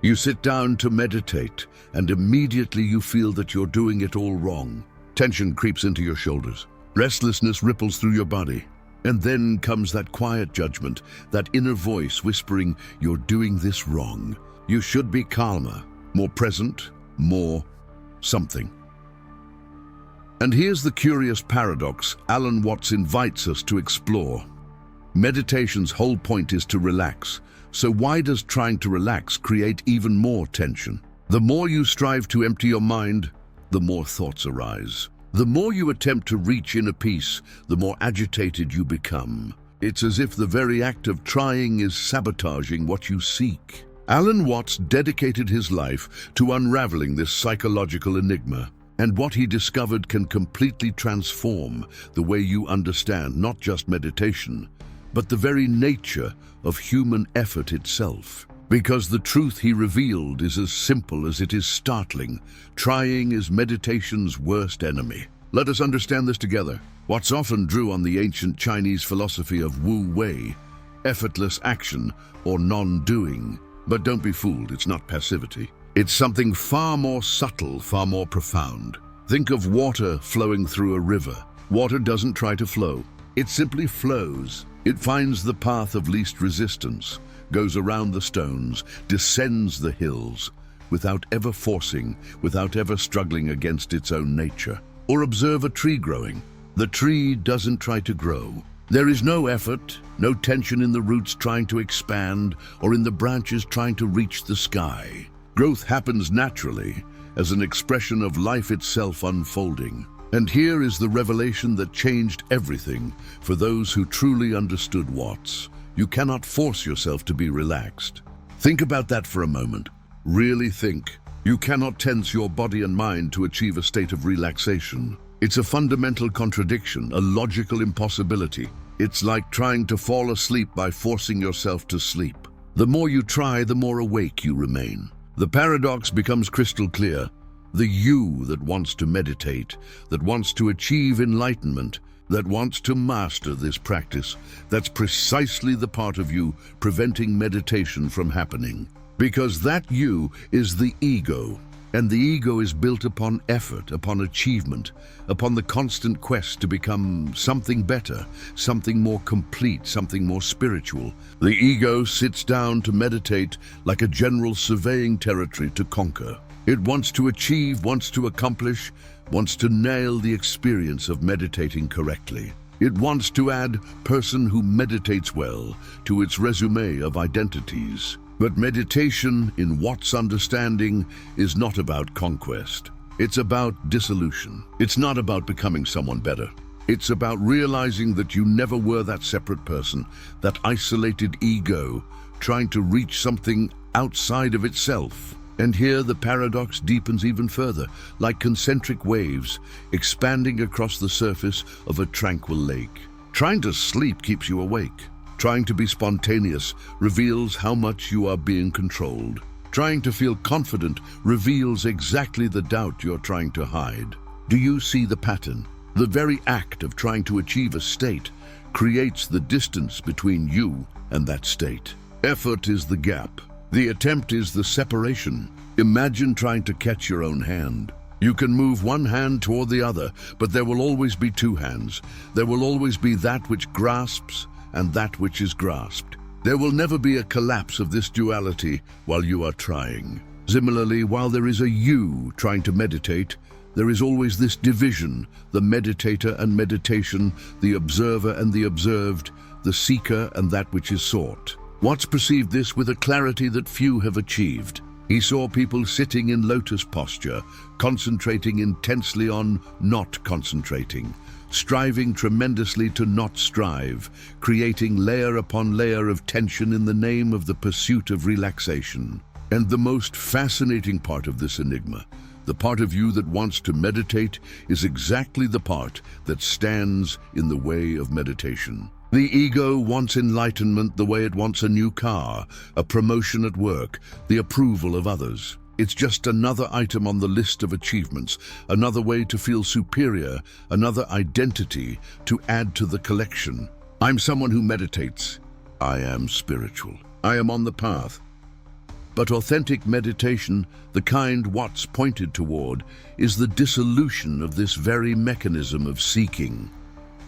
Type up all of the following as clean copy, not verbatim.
You sit down to meditate, and immediately you feel that you're doing it all wrong. Tension creeps into your shoulders. Restlessness ripples through your body. And then comes that quiet judgment, that inner voice whispering, you're doing this wrong. You should be calmer, more present, more something. And here's the curious paradox Alan Watts invites us to explore. Meditation's whole point is to relax. So why does trying to relax create even more tension? The more you strive to empty your mind, the more thoughts arise. The more you attempt to reach inner peace, the more agitated you become. It's as if the very act of trying is sabotaging what you seek. Alan Watts dedicated his life to unraveling this psychological enigma, and what he discovered can completely transform the way you understand not just meditation, but the very nature of human effort itself. Because the truth he revealed is as simple as it is startling. Trying is meditation's worst enemy. Let us understand this together. Watts often drew on the ancient Chinese philosophy of Wu Wei, effortless action or non-doing. But don't be fooled, it's not passivity. It's something far more subtle, far more profound. Think of water flowing through a river. Water doesn't try to flow. It simply flows. It finds the path of least resistance, goes around the stones, descends the hills, without ever forcing, without ever struggling against its own nature. Or observe a tree growing. The tree doesn't try to grow. There is no effort, no tension in the roots trying to expand, or in the branches trying to reach the sky. Growth happens naturally, as an expression of life itself unfolding. And here is the revelation that changed everything for those who truly understood Watts. You cannot force yourself to be relaxed. Think about that for a moment. Really think. You cannot tense your body and mind to achieve a state of relaxation. It's a fundamental contradiction, a logical impossibility. It's like trying to fall asleep by forcing yourself to sleep. The more you try, the more awake you remain. The paradox becomes crystal clear. The you that wants to meditate, that wants to achieve enlightenment, that wants to master this practice, that's precisely the part of you preventing meditation from happening. Because that you is the ego, and the ego is built upon effort, upon achievement, upon the constant quest to become something better, something more complete, something more spiritual. The ego sits down to meditate like a general surveying territory to conquer. It wants to achieve, wants to accomplish, wants to nail the experience of meditating correctly. It wants to add person who meditates well to its resume of identities. But meditation, in Watts' understanding, is not about conquest. It's about dissolution. It's not about becoming someone better. It's about realizing that you never were that separate person, that isolated ego, trying to reach something outside of itself. And here the paradox deepens even further, like concentric waves expanding across the surface of a tranquil lake. Trying to sleep keeps you awake. Trying to be spontaneous reveals how much you are being controlled. Trying to feel confident reveals exactly the doubt you're trying to hide. Do you see the pattern? The very act of trying to achieve a state creates the distance between you and that state. Effort is the gap. The attempt is the separation. Imagine trying to catch your own hand. You can move one hand toward the other, but there will always be two hands. There will always be that which grasps and that which is grasped. There will never be a collapse of this duality while you are trying. Similarly, while there is a you trying to meditate, there is always this division, the meditator and meditation, the observer and the observed, the seeker and that which is sought. Watts perceived this with a clarity that few have achieved. He saw people sitting in lotus posture, concentrating intensely on not concentrating, striving tremendously to not strive, creating layer upon layer of tension in the name of the pursuit of relaxation. And the most fascinating part of this enigma, the part of you that wants to meditate, is exactly the part that stands in the way of meditation. The ego wants enlightenment the way it wants a new car, a promotion at work, the approval of others. It's just another item on the list of achievements, another way to feel superior, another identity to add to the collection. I'm someone who meditates. I am spiritual. I am on the path. But authentic meditation, the kind Watts pointed toward, is the dissolution of this very mechanism of seeking.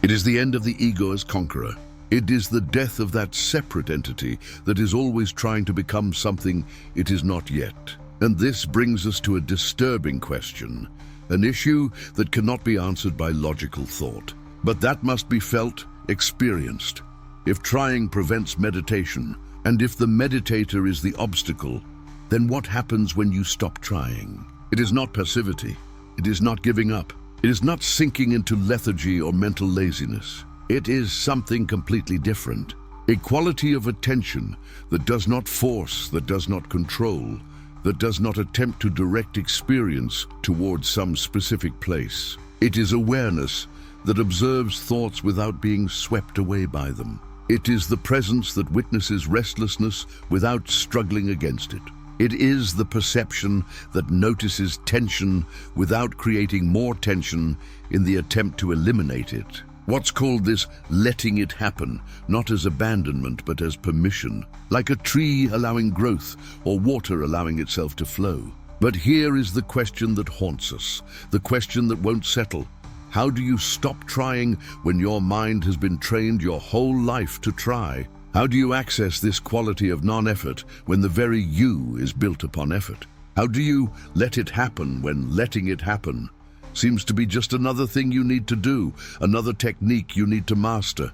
It is the end of the ego as conqueror. It is the death of that separate entity that is always trying to become something it is not yet. And this brings us to a disturbing question, an issue that cannot be answered by logical thought, but that must be felt, experienced. If trying prevents meditation, and if the meditator is the obstacle, then what happens when you stop trying? It is not passivity. It is not giving up. It is not sinking into lethargy or mental laziness. It is something completely different. A quality of attention that does not force, that does not control, that does not attempt to direct experience towards some specific place. It is awareness that observes thoughts without being swept away by them. It is the presence that witnesses restlessness without struggling against it. It is the perception that notices tension without creating more tension in the attempt to eliminate it. Watts called this letting it happen, not as abandonment but as permission, like a tree allowing growth or water allowing itself to flow. But here is the question that haunts us, the question that won't settle. How do you stop trying when your mind has been trained your whole life to try? How do you access this quality of non-effort when the very you is built upon effort? How do you let it happen when letting it happen seems to be just another thing you need to do, another technique you need to master,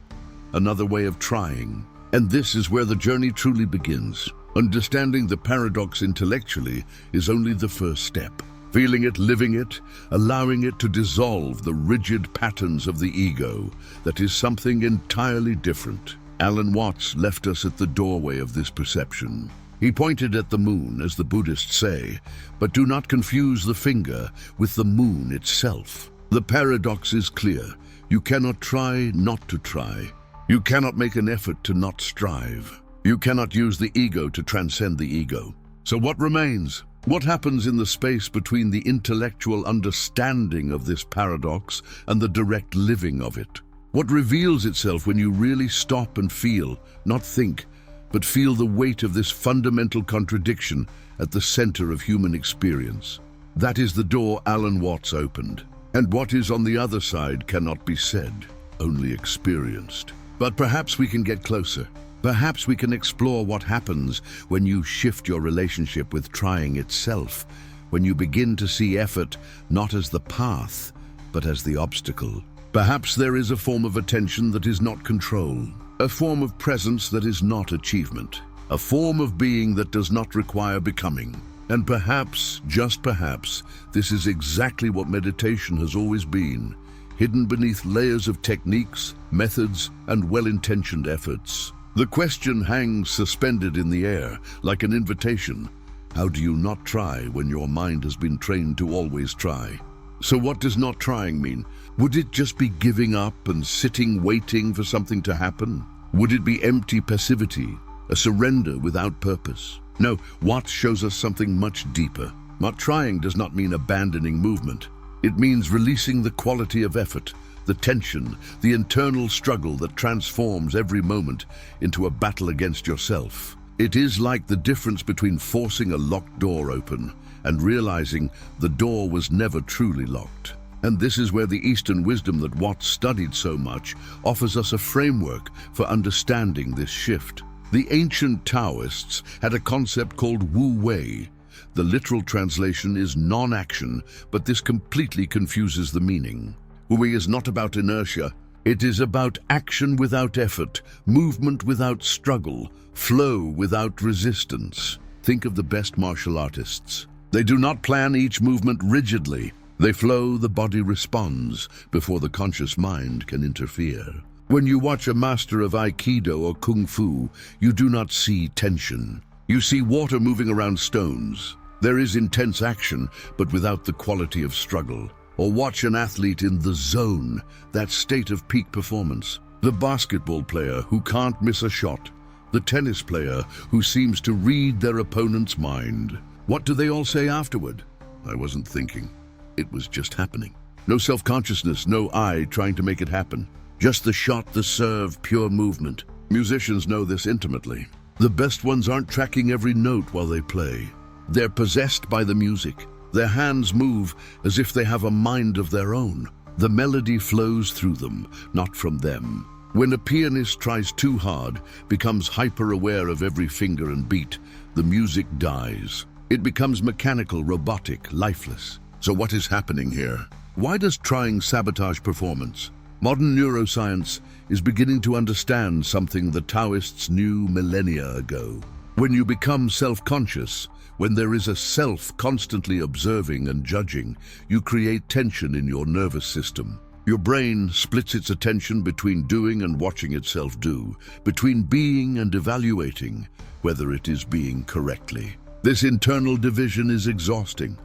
another way of trying? And this is where the journey truly begins. Understanding the paradox intellectually is only the first step. Feeling it, living it, allowing it to dissolve the rigid patterns of the ego, that is something entirely different. Alan Watts left us at the doorway of this perception. He pointed at the moon, as the Buddhists say, but do not confuse the finger with the moon itself. The paradox is clear. You cannot try not to try. You cannot make an effort to not strive. You cannot use the ego to transcend the ego. So what remains? What happens in the space between the intellectual understanding of this paradox and the direct living of it? What reveals itself when you really stop and feel, not think, but feel the weight of this fundamental contradiction at the center of human experience? That is the door Alan Watts opened. And what is on the other side cannot be said, only experienced. But perhaps we can get closer. Perhaps we can explore what happens when you shift your relationship with trying itself, when you begin to see effort not as the path, but as the obstacle. Perhaps there is a form of attention that is not control, a form of presence that is not achievement, a form of being that does not require becoming. And perhaps, just perhaps, this is exactly what meditation has always been, hidden beneath layers of techniques, methods, and well-intentioned efforts. The question hangs suspended in the air, like an invitation. How do you not try when your mind has been trained to always try? So what does not trying mean? Would it just be giving up and sitting waiting for something to happen? Would it be empty passivity, a surrender without purpose? No, Watts shows us something much deeper. Not trying does not mean abandoning movement. It means releasing the quality of effort, the tension, the internal struggle that transforms every moment into a battle against yourself. It is like the difference between forcing a locked door open and realizing the door was never truly locked. And this is where the Eastern wisdom that Watts studied so much offers us a framework for understanding this shift. The ancient Taoists had a concept called Wu Wei. The literal translation is non-action, but this completely confuses the meaning. Wu Wei is not about inertia. It is about action without effort, movement without struggle, flow without resistance. Think of the best martial artists. They do not plan each movement rigidly. They flow, the body responds before the conscious mind can interfere. When you watch a master of Aikido or Kung Fu, you do not see tension. You see water moving around stones. There is intense action, but without the quality of struggle. Or watch an athlete in the zone, that state of peak performance. The basketball player who can't miss a shot. The tennis player who seems to read their opponent's mind. What do they all say afterward? I wasn't thinking. It was just happening. No self-consciousness, no I trying to make it happen. Just the shot, the serve, pure movement. Musicians know this intimately. The best ones aren't tracking every note while they play. They're possessed by the music. Their hands move as if they have a mind of their own. The melody flows through them, not from them. When a pianist tries too hard, becomes hyper-aware of every finger and beat, the music dies. It becomes mechanical, robotic, lifeless. So what is happening here? Why does trying sabotage performance? Modern neuroscience is beginning to understand something the Taoists knew millennia ago. When you become self-conscious, when there is a self constantly observing and judging, you create tension in your nervous system. Your brain splits its attention between doing and watching itself do, between being and evaluating whether it is being correctly. This internal division is exhausting.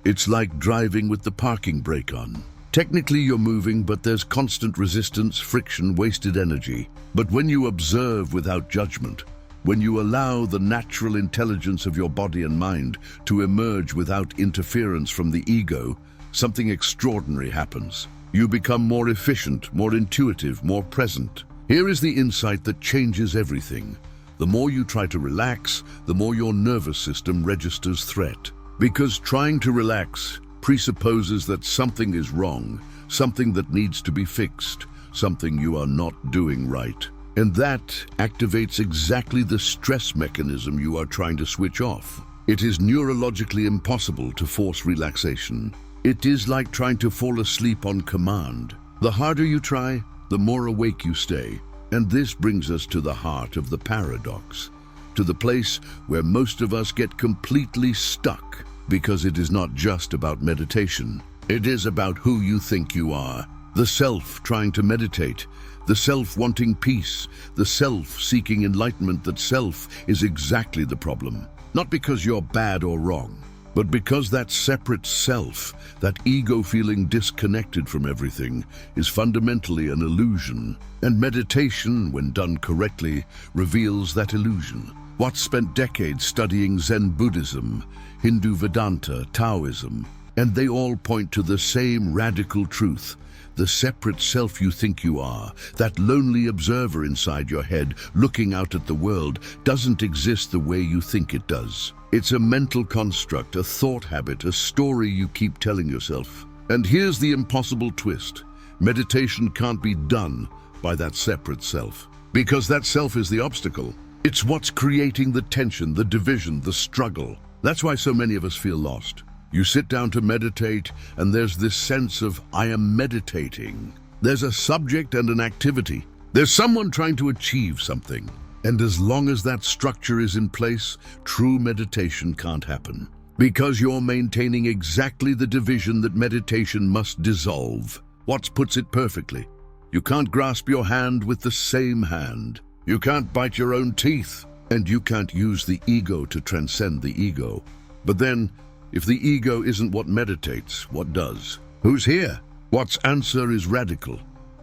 It's like driving with the parking brake on. Technically you're moving, but there's constant resistance, friction, wasted energy. But when you observe without judgment, when you allow the natural intelligence of your body and mind to emerge without interference from the ego, something extraordinary happens. You become more efficient, more intuitive, more present. Here is the insight that changes everything. The more you try to relax, the more your nervous system registers threat. Because trying to relax presupposes that something is wrong, something that needs to be fixed, something you are not doing right. And that activates exactly the stress mechanism you are trying to switch off. It is neurologically impossible to force relaxation. It is like trying to fall asleep on command. The harder you try, the more awake you stay. And this brings us to the heart of the paradox, to the place where most of us get completely stuck, because it is not just about meditation. It is about who you think you are. The self trying to meditate, the self wanting peace, the self seeking enlightenment. That self is exactly the problem. Not because you're bad or wrong, but because that separate self, that ego feeling disconnected from everything, is fundamentally an illusion. And meditation, when done correctly, reveals that illusion. Watts spent decades studying Zen Buddhism, Hindu Vedanta, Taoism, and they all point to the same radical truth. The separate self you think you are, that lonely observer inside your head looking out at the world, doesn't exist the way you think it does. It's a mental construct, a thought habit, a story you keep telling yourself. And here's the impossible twist. Meditation can't be done by that separate self, because that self is the obstacle. It's what's creating the tension, the division, the struggle. That's why so many of us feel lost. You sit down to meditate, and there's this sense of, I am meditating. There's a subject and an activity. There's someone trying to achieve something. And as long as that structure is in place, true meditation can't happen. Because you're maintaining exactly the division that meditation must dissolve. Watts puts it perfectly. You can't grasp your hand with the same hand. You can't bite your own teeth. And you can't use the ego to transcend the ego. But then, if the ego isn't what meditates, what does? Who's here? Watts' answer is radical.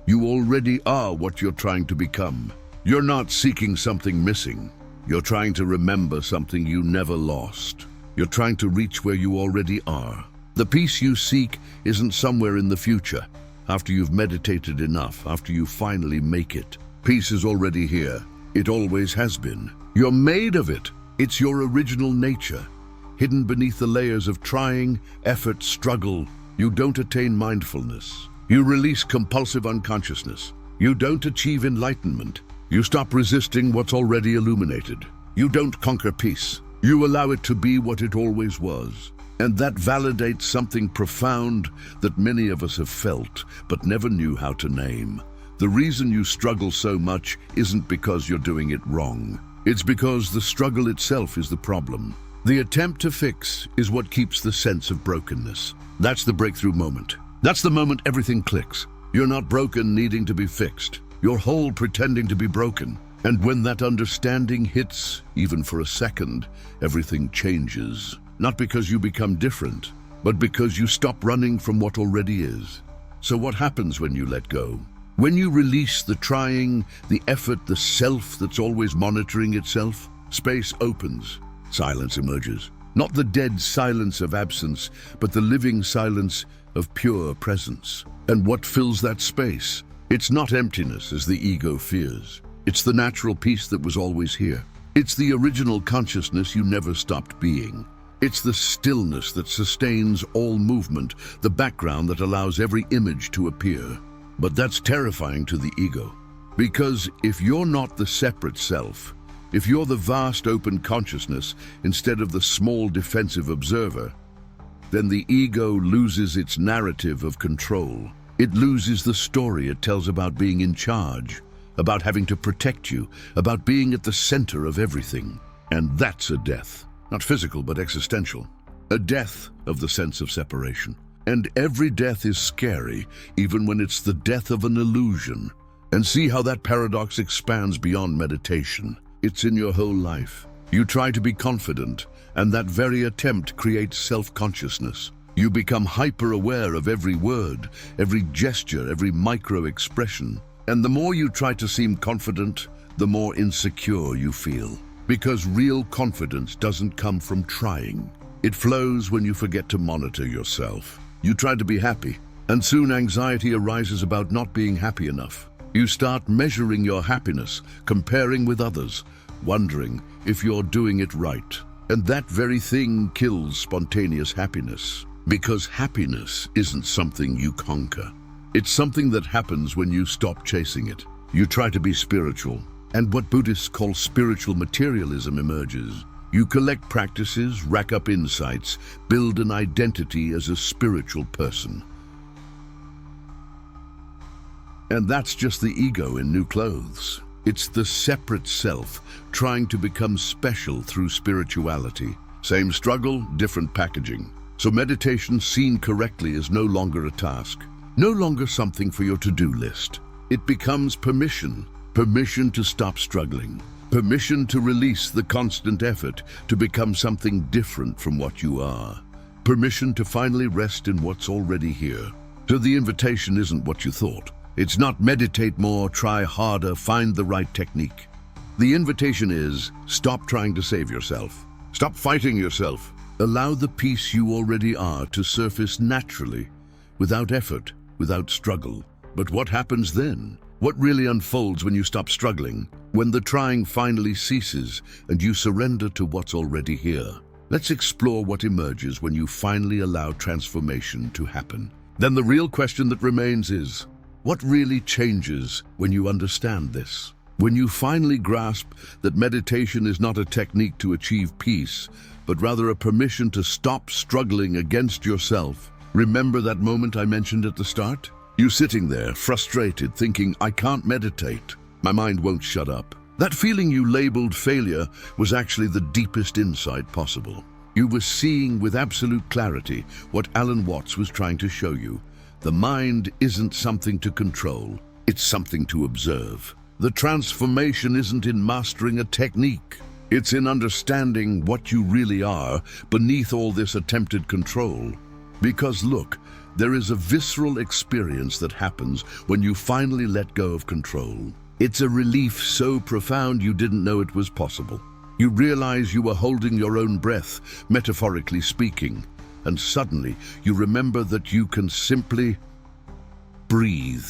You already are what you're trying to become. You're not seeking something missing. You're trying to remember something you never lost. You're trying to reach where you already are. The peace you seek isn't somewhere in the future, after you've meditated enough, after you finally make it. Peace is already here. It always has been. You're made of it. It's your original nature. Hidden beneath the layers of trying, effort, struggle, you don't attain mindfulness. You release compulsive unconsciousness. You don't achieve enlightenment. You stop resisting what's already illuminated. You don't conquer peace. You allow it to be what it always was. And that validates something profound that many of us have felt, but never knew how to name. The reason you struggle so much isn't because you're doing it wrong. It's because the struggle itself is the problem. The attempt to fix is what keeps the sense of brokenness. That's the breakthrough moment. That's the moment everything clicks. You're not broken needing to be fixed. You're whole pretending to be broken. And when that understanding hits, even for a second, everything changes. Not because you become different, but because you stop running from what already is. So what happens when you let go? When you release the trying, the effort, the self that's always monitoring itself, space opens. Silence emerges. Not the dead silence of absence, but the living silence of pure presence. And what fills that space? It's not emptiness, as the ego fears. It's the natural peace that was always here. It's the original consciousness you never stopped being. It's the stillness that sustains all movement, the background that allows every image to appear. But that's terrifying to the ego. Because if you're not the separate self, if you're the vast open consciousness instead of the small defensive observer, then the ego loses its narrative of control. It loses the story it tells about being in charge, about having to protect you, about being at the center of everything. And that's a death. Not physical, but existential. A death of the sense of separation. And every death is scary, even when it's the death of an illusion. And see how that paradox expands beyond meditation. It's in your whole life. You try to be confident, and that very attempt creates self-consciousness. You become hyper-aware of every word, every gesture, every micro-expression. And the more you try to seem confident, the more insecure you feel. Because real confidence doesn't come from trying. It flows when you forget to monitor yourself. You try to be happy, and soon anxiety arises about not being happy enough. You start measuring your happiness, comparing with others, wondering if you're doing it right. And that very thing kills spontaneous happiness. Because happiness isn't something you conquer. It's something that happens when you stop chasing it. You try to be spiritual, and what Buddhists call spiritual materialism emerges. You collect practices, rack up insights, build an identity as a spiritual person. And that's just the ego in new clothes. It's the separate self trying to become special through spirituality. Same struggle, different packaging. So meditation seen correctly is no longer a task, no longer something for your to-do list. It becomes permission. Permission to stop struggling. Permission to release the constant effort to become something different from what you are. Permission to finally rest in what's already here. So the invitation isn't what you thought. It's not meditate more, try harder, find the right technique. The invitation is stop trying to save yourself. Stop fighting yourself. Allow the peace you already are to surface naturally, without effort, without struggle. But what happens then? What really unfolds when you stop struggling? When the trying finally ceases and you surrender to what's already here? Let's explore what emerges when you finally allow transformation to happen. Then the real question that remains is, what really changes when you understand this? When you finally grasp that meditation is not a technique to achieve peace, but rather a permission to stop struggling against yourself. Remember that moment I mentioned at the start? You sitting there, frustrated, thinking, I can't meditate. My mind won't shut up. That feeling you labeled failure was actually the deepest insight possible. You were seeing with absolute clarity what Alan Watts was trying to show you. The mind isn't something to control, it's something to observe. The transformation isn't in mastering a technique. It's in understanding what you really are beneath all this attempted control. Because look, there is a visceral experience that happens when you finally let go of control. It's a relief so profound you didn't know it was possible. You realize you were holding your own breath, metaphorically speaking, and suddenly you remember that you can simply breathe.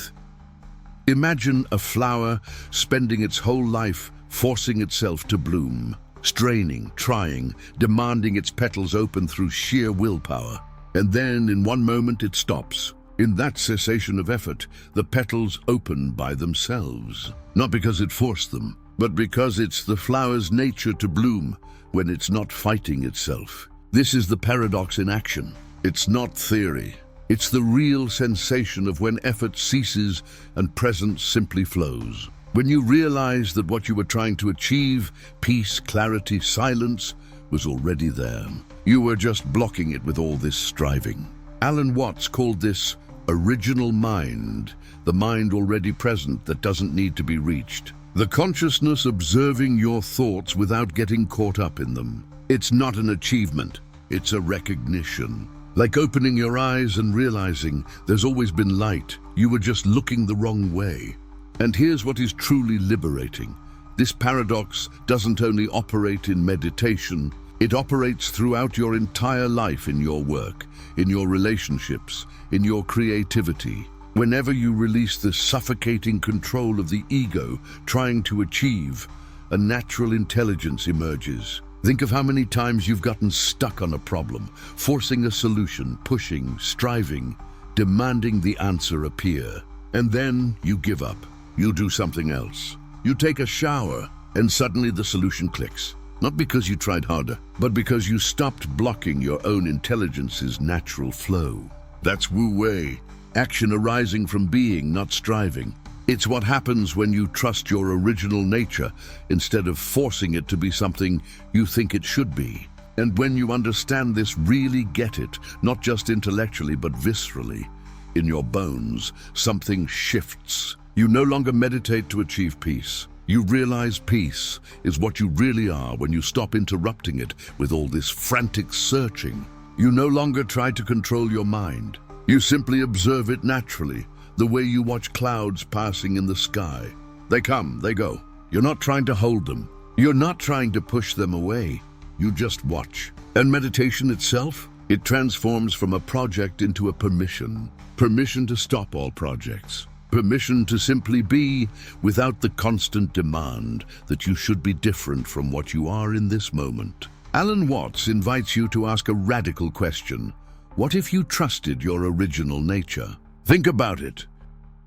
Imagine a flower spending its whole life forcing itself to bloom, straining, trying, demanding its petals open through sheer willpower. And then, in one moment, it stops. In that cessation of effort, the petals open by themselves. Not because it forced them, but because it's the flower's nature to bloom when it's not fighting itself. This is the paradox in action. It's not theory. It's the real sensation of when effort ceases and presence simply flows. When you realize that what you were trying to achieve, peace, clarity, silence, was already there. You were just blocking it with all this striving. Alan Watts called this original mind, the mind already present that doesn't need to be reached. The consciousness observing your thoughts without getting caught up in them. It's not an achievement, it's a recognition. Like opening your eyes and realizing there's always been light, you were just looking the wrong way. And here's what is truly liberating. This paradox doesn't only operate in meditation, it operates throughout your entire life, in your work, in your relationships, in your creativity. Whenever you release the suffocating control of the ego trying to achieve a natural intelligence emerges. Think of how many times you've gotten stuck on a problem, forcing a solution, pushing, striving, demanding the answer appear. And then you give up. You do something else. You take a shower, and suddenly the solution clicks. Not because you tried harder, but because you stopped blocking your own intelligence's natural flow. That's Wu Wei, action arising from being, not striving. It's what happens when you trust your original nature instead of forcing it to be something you think it should be. And when you understand this, really get it, not just intellectually but viscerally, in your bones, something shifts. You no longer meditate to achieve peace. You realize peace is what you really are when you stop interrupting it with all this frantic searching. You no longer try to control your mind. You simply observe it naturally, the way you watch clouds passing in the sky. They come, they go. You're not trying to hold them. You're not trying to push them away. You just watch. And meditation itself, it transforms from a project into a permission. Permission to stop all projects. Permission to simply be without the constant demand that you should be different from what you are in this moment. Alan Watts invites you to ask a radical question. What if you trusted your original nature? Think about it.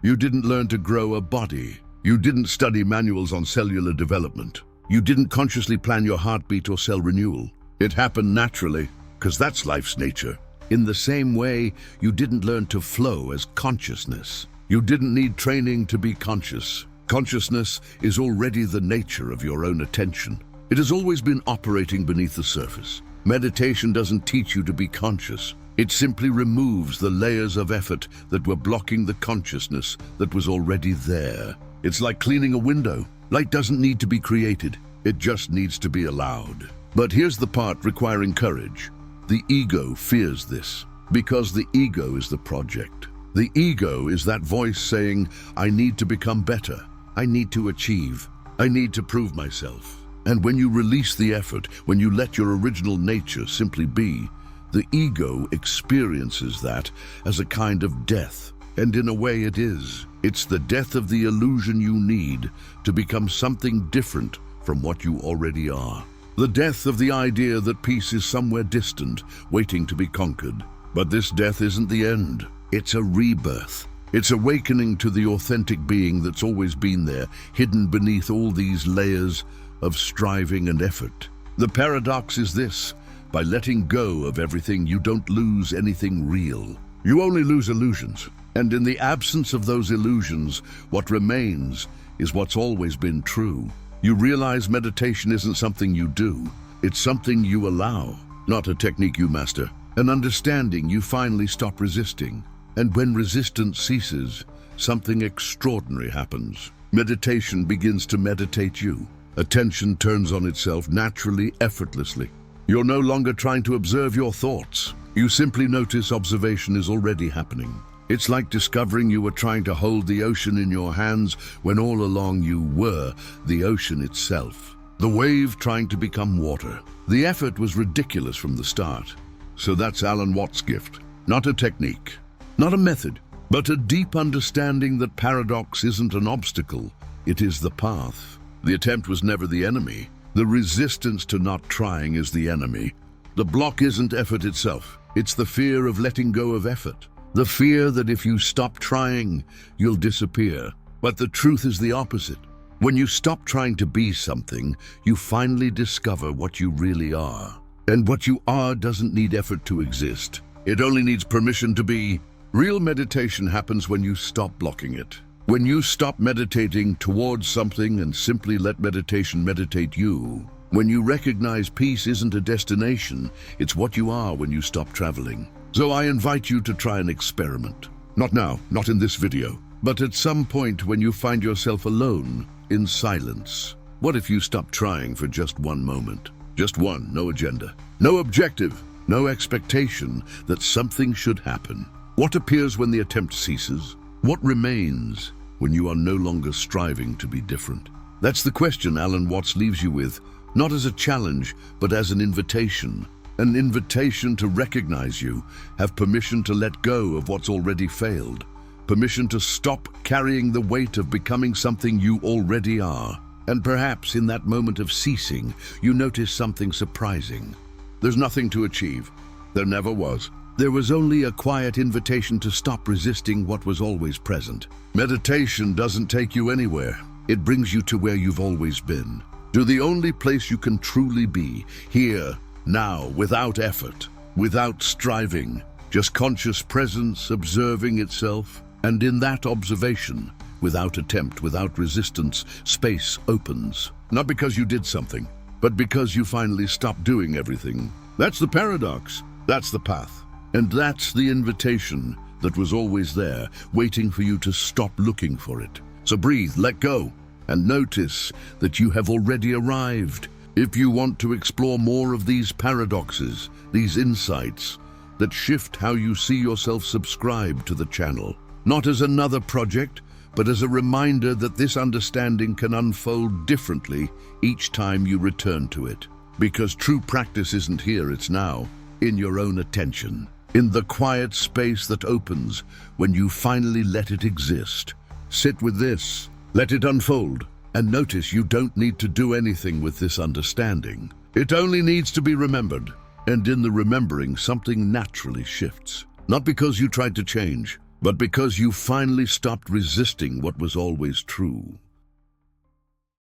You didn't learn to grow a body. You didn't study manuals on cellular development. You didn't consciously plan your heartbeat or cell renewal. It happened naturally, because that's life's nature. In the same way, you didn't learn to flow as consciousness. You didn't need training to be conscious. Consciousness is already the nature of your own attention. It has always been operating beneath the surface. Meditation doesn't teach you to be conscious. It simply removes the layers of effort that were blocking the consciousness that was already there. It's like cleaning a window. Light doesn't need to be created. It just needs to be allowed. But here's the part requiring courage. The ego fears this, because the ego is the project. The ego is that voice saying, I need to become better. I need to achieve. I need to prove myself. And when you release the effort, when you let your original nature simply be, the ego experiences that as a kind of death. And in a way it is. It's the death of the illusion you need to become something different from what you already are. The death of the idea that peace is somewhere distant, waiting to be conquered. But this death isn't the end. It's a rebirth. It's awakening to the authentic being that's always been there, hidden beneath all these layers of striving and effort. The paradox is this: by letting go of everything, you don't lose anything real. You only lose illusions. And in the absence of those illusions, what remains is what's always been true. You realize meditation isn't something you do. It's something you allow, not a technique you master. An understanding you finally stop resisting. And when resistance ceases, something extraordinary happens. Meditation begins to meditate you. Attention turns on itself naturally, effortlessly. You're no longer trying to observe your thoughts. You simply notice observation is already happening. It's like discovering you were trying to hold the ocean in your hands when all along you were the ocean itself. The wave trying to become water. The effort was ridiculous from the start. So that's Alan Watts' gift. Not a technique, not a method, but a deep understanding that paradox isn't an obstacle, it is the path. The attempt was never the enemy. The resistance to not trying is the enemy. The block isn't effort itself, it's the fear of letting go of effort. The fear that if you stop trying, you'll disappear. But the truth is the opposite. When you stop trying to be something, you finally discover what you really are. And what you are doesn't need effort to exist. It only needs permission to be. Real meditation happens when you stop blocking it. When you stop meditating towards something and simply let meditation meditate you. When you recognize peace isn't a destination, it's what you are when you stop traveling. So I invite you to try an experiment. Not now, not in this video, but at some point when you find yourself alone, in silence. What if you stop trying for just one moment? Just one, no agenda, no objective, no expectation that something should happen. What appears when the attempt ceases? What remains when you are no longer striving to be different? That's the question Alan Watts leaves you with, not as a challenge, but as an invitation. An invitation to recognize you, have permission to let go of what's already failed, permission to stop carrying the weight of becoming something you already are. And perhaps in that moment of ceasing, you notice something surprising. There's nothing to achieve. There never was. There was only a quiet invitation to stop resisting what was always present. Meditation doesn't take you anywhere. It brings you to where you've always been. To the only place you can truly be, here, now, without effort, without striving, just conscious presence observing itself. And in that observation, without attempt, without resistance, space opens. Not because you did something, but because you finally stopped doing everything. That's the paradox. That's the path. And that's the invitation that was always there, waiting for you to stop looking for it. So breathe, let go, and notice that you have already arrived. If you want to explore more of these paradoxes, these insights that shift how you see yourself, subscribe to the channel. Not as another project, but as a reminder that this understanding can unfold differently each time you return to it. Because true practice isn't here, it's now, in your own attention. In the quiet space that opens when you finally let it exist. Sit with this, let it unfold, and notice you don't need to do anything with this understanding. It only needs to be remembered, and in the remembering, something naturally shifts. Not because you tried to change, but because you finally stopped resisting what was always true.